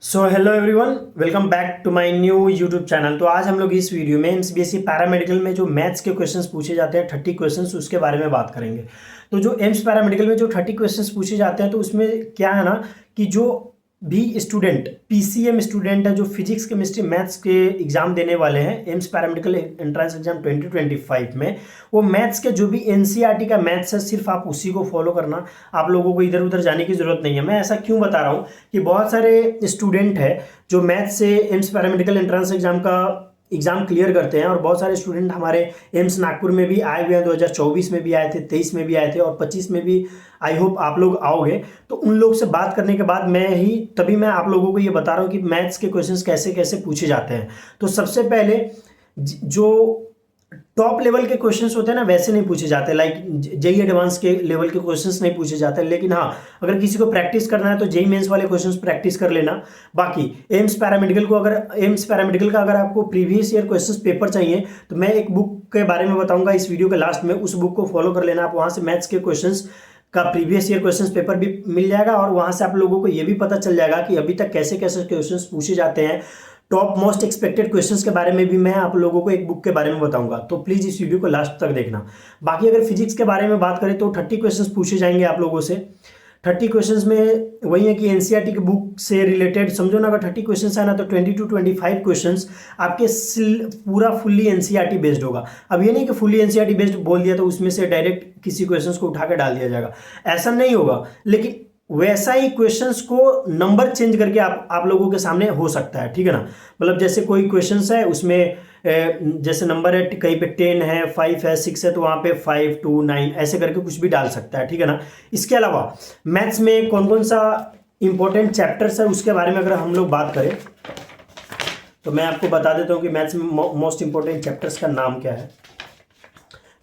So hello everyone, welcome back to my new YouTube channel. तो आज हम लोग इस वीडियो में एमसीबीएसई पैरामेडिकल में जो मैथ्स के क्वेश्चंस पूछे जाते हैं 30 क्वेश्चंस, उसके बारे में बात करेंगे। तो जो एम्स पैरामेडिकल में जो 30 क्वेश्चंस पूछे जाते हैं, तो उसमें क्या है ना कि जो भी स्टूडेंट पीसीएम स्टूडेंट है, जो फिजिक्स केमिस्ट्री मैथ्स के एग्जाम देने वाले हैं एम्स पैरामेडिकल एंट्रेंस एग्जाम 2025 में, वो मैथ्स के जो भी एनसीईआरटी का मैथ्स है, सिर्फ आप उसी को फॉलो करना। आप लोगों को इधर उधर जाने की जरूरत नहीं है। मैं ऐसा क्यों बता रहा हूँ कि बहुत सारे स्टूडेंट है जो मैथ्स से एम्स पैरामेडिकल एंट्रेंस एग्जाम का एग्जाम क्लियर करते हैं, और बहुत सारे स्टूडेंट हमारे एम्स नागपुर में भी आए हुए हैं। 2024 में भी आए थे, 23 में भी आए थे, और 25 में भी आई होप आप लोग आओगे। तो उन लोग से बात करने के बाद तभी मैं आप लोगों को ये बता रहा हूँ कि मैथ्स के क्वेश्चंस कैसे कैसे पूछे जाते हैं। तो सबसे पहले जो टॉप लेवल के क्वेश्चंस होते हैं ना, वैसे नहीं पूछे जाते, लाइक जेई एडवांस के लेवल के क्वेश्चंस नहीं पूछे जाते। लेकिन हाँ, अगर किसी को प्रैक्टिस करना है तो जेई मेंस वाले क्वेश्चंस प्रैक्टिस कर लेना। बाकी एम्स पैरामेडिकल का अगर आपको प्रीवियस ईयर क्वेश्चंस पेपर चाहिए, तो मैं एक बुक के बारे में बताऊंगा इस वीडियो के लास्ट में। उस बुक को फॉलो कर लेना आप, वहां से मैथ्स के क्वेश्चंस का प्रीवियस ईयर क्वेश्चंस पेपर भी मिल जाएगा, और वहां से आप लोगों को यह भी पता चल जाएगा कि अभी तक कैसे कैसे क्वेश्चंस पूछे जाते हैं। टॉप मोस्ट एक्सपेक्टेड क्वेश्चंस के बारे में भी मैं आप लोगों को एक बुक के बारे में बताऊंगा, तो प्लीज इस वीडियो को लास्ट तक देखना। बाकी अगर फिजिक्स के बारे में बात करें तो 30 क्वेश्चंस पूछे जाएंगे आप लोगों से। 30 क्वेश्चंस में वही है कि एनसीईआरटी की बुक से रिलेटेड समझो ना। अगर 30 क्वेश्चंस है ना, तो 20 to 25 क्वेश्चंस आपके पूरा फुल्ली एनसीईआरटी बेस्ड होगा। अब ये नहीं कि फुल्ली एनसीईआरटी बेस्ड बोल दिया तो उसमें से डायरेक्ट किसी क्वेश्चंस को उठा के डाल दिया जाएगा, ऐसा नहीं होगा। लेकिन वैसा ही क्वेश्चंस को नंबर चेंज करके आप लोगों के सामने हो सकता है, ठीक है ना। मतलब जैसे कोई क्वेश्चंस है, उसमें जैसे नंबर है, कहीं पे 10 है, 5 है, 6 है, तो वहां पे 5 2 9 ऐसे करके कुछ भी डाल सकता है, ठीक है ना। इसके अलावा मैथ्स में कौन कौन सा इंपॉर्टेंट चैप्टर्स है उसके बारे में अगर हम लोग बात करें, तो मैं आपको बता देता हूँ कि मैथ्स में मोस्ट इंपॉर्टेंट चैप्टर्स का नाम क्या है।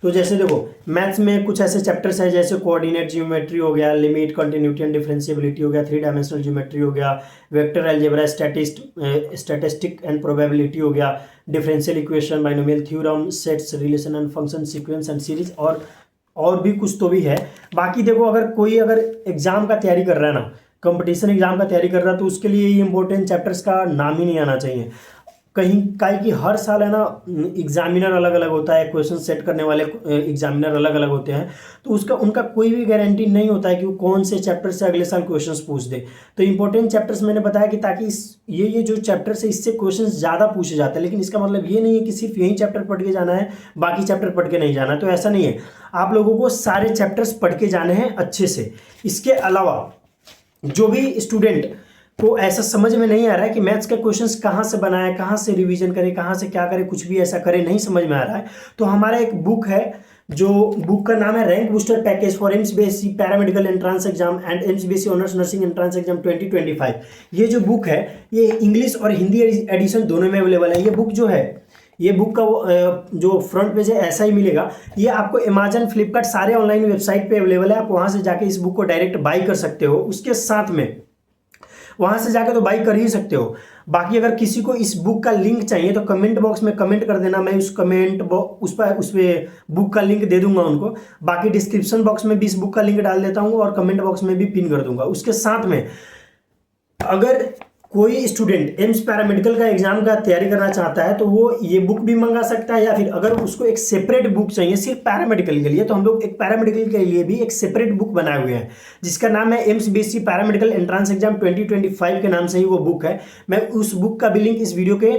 तो जैसे देखो, मैथ्स में कुछ ऐसे चैप्टर्स हैं जैसे कोऑर्डिनेट ज्योमेट्री हो गया, लिमिट, कंटिन्यूटी एंड डिफरेंशिएबिलिटी हो गया, 3 डायमेंशनल ज्योमेट्री हो गया, vector algebra, statistic and probability हो गया, differential equation, binomial theorem, sets, relation and function, sequence and series, और भी कुछ तो भी है। बाकी देखो, अगर एग्जाम का तैयारी कर रहा है ना, कंपटीशन एग्जाम का तैयारी कर रहा है, तो उसके लिए ये इंपॉर्टेंट चैप्टर्स का नाम ही नहीं आना चाहिए कहीं का कि हर साल है ना, एग्जामिनर अलग अलग होता है, क्वेश्चन सेट करने वाले एग्जामिनर अलग अलग होते हैं। तो उनका कोई भी गारंटी नहीं होता है कि वो कौन से चैप्टर से अगले साल क्वेश्चंस पूछ दे। तो इंपॉर्टेंट चैप्टर्स मैंने बताया कि ताकि ये जो चैप्टर्स है, इससे क्वेश्चंस ज़्यादा पूछे जाते हैं। लेकिन इसका मतलब ये नहीं है कि सिर्फ यही चैप्टर पढ़ के जाना है, बाकी चैप्टर पढ़ के नहीं जाना। तो ऐसा नहीं है, आप लोगों को सारे चैप्टर्स पढ़ के जाने हैं अच्छे से। इसके अलावा जो भी स्टूडेंट को ऐसा समझ में नहीं आ रहा है कि मैथ्स का क्वेश्चंस कहाँ से बनाए, कहाँ से रिवीजन करे, कहाँ से क्या करे, कुछ भी ऐसा करे, नहीं समझ में आ रहा है, तो हमारा एक बुक है, जो बुक का नाम है rank booster package for MCBSE paramedical entrance exam and MCBSE honours nursing entrance exam 2025। ये जो बुक है, ये इंग्लिश और हिंदी एडिशन दोनों में अवेलेबल है। ये बुक जो है, ये बुक का जो फ्रंट पेज है ऐसा ही मिलेगा। ये आपको अमेजन, फ्लिपकार्ट, सारे ऑनलाइन वेबसाइट पे अवेलेबल है। आप वहां से जाके इस बुक को डायरेक्ट बाई कर सकते हो। उसके साथ में वहां से जाकर तो बाई कर ही सकते हो। बाकी अगर किसी को इस बुक का लिंक चाहिए तो कमेंट बॉक्स में कमेंट कर देना, मैं उस पे बुक का लिंक दे दूंगा उनको। बाकी डिस्क्रिप्शन बॉक्स में भी इस बुक का लिंक डाल देता हूँ, और कमेंट बॉक्स में भी पिन कर दूंगा। उसके साथ में अगर कोई स्टूडेंट एम्स पैरामेडिकल का एग्जाम का तैयारी करना चाहता है, तो वो ये बुक भी मंगा सकता है, या फिर अगर उसको एक सेपरेट बुक चाहिए सिर्फ पैरामेडिकल के लिए, तो हम लोग एक पैरामेडिकल के लिए भी एक सेपरेट बुक बनाए हुए हैं, जिसका नाम है एमसीबीएसई पैरामेडिकल एंट्रेंस एग्जाम 2025 के नाम से ही वो बुक है। मैं उस बुक का भी लिंक इस वीडियो के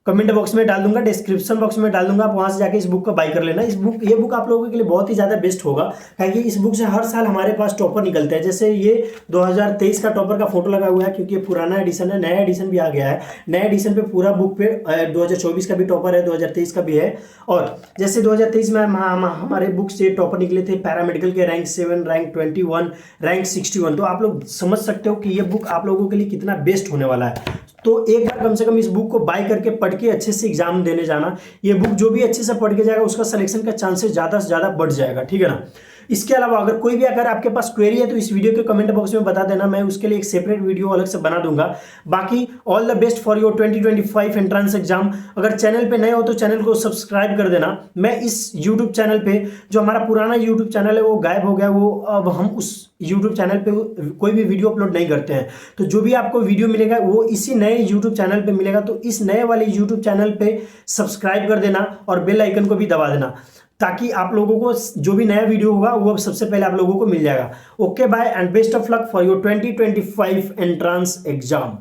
कमेंट बॉक्स में डाल दूंगा, डिस्क्रिप्शन बॉक्स में डाल दूंगा। आप वहां से जाके इस बुक का बाई कर लेना। ये बुक आप लोगों के लिए बहुत ही ज़्यादा बेस्ट होगा, क्योंकि इस बुक से हर साल हमारे पास टॉपर निकलते हैं। जैसे ये 2023 का टॉपर का फोटो लगा हुआ है, क्योंकि ये पुराना एडिशन है, नया एडिशन भी आ गया है। नया एडिशन पे पूरा बुक पे 2024 का भी टॉपर है, 2023 का भी है। और जैसे 2023 में हमारे बुक से टॉपर निकले थे पैरामेडिकल के रैंक 7, रैंक 21, रैंक 61। तो आप लोग समझ सकते हो कि ये बुक आप लोगों के लिए कितना बेस्ट होने वाला है। तो एक बार कम से कम इस बुक को बाय करके पढ़ के अच्छे से एग्जाम देने जाना। ये बुक जो भी अच्छे से पढ़ के जाएगा, उसका सिलेक्शन का चांसेस ज़्यादा से ज़्यादा बढ़ जाएगा, ठीक है ना। इसके अलावा अगर कोई भी अगर आपके पास क्वेरी है तो इस वीडियो के कमेंट बॉक्स में बता देना, मैं उसके लिए एक सेपरेट वीडियो अलग से बना दूंगा। बाकी all the best for your 2025 entrance exam. अगर चैनल पे नए हो तो चैनल को सब्सक्राइब कर देना। मैं इस यूट्यूब चैनल पे, जो हमारा पुराना यूट्यूब चैनल है वो गायब हो गया, वो अब हम उस यूट्यूब चैनल पे कोई भी वीडियो अपलोड नहीं करते हैं। तो जो भी आपको वीडियो मिलेगा वो इसी नए यूट्यूब चैनल पे मिलेगा। तो इस नए वाले यूट्यूब चैनल पे सब्सक्राइब कर देना और बेल आइकन को भी दबा देना, ताकि आप लोगों को जो भी नया वीडियो होगा वो सबसे पहले आप लोगों को मिल जाएगा। Okay bye and best of luck for your 2025 entrance exam.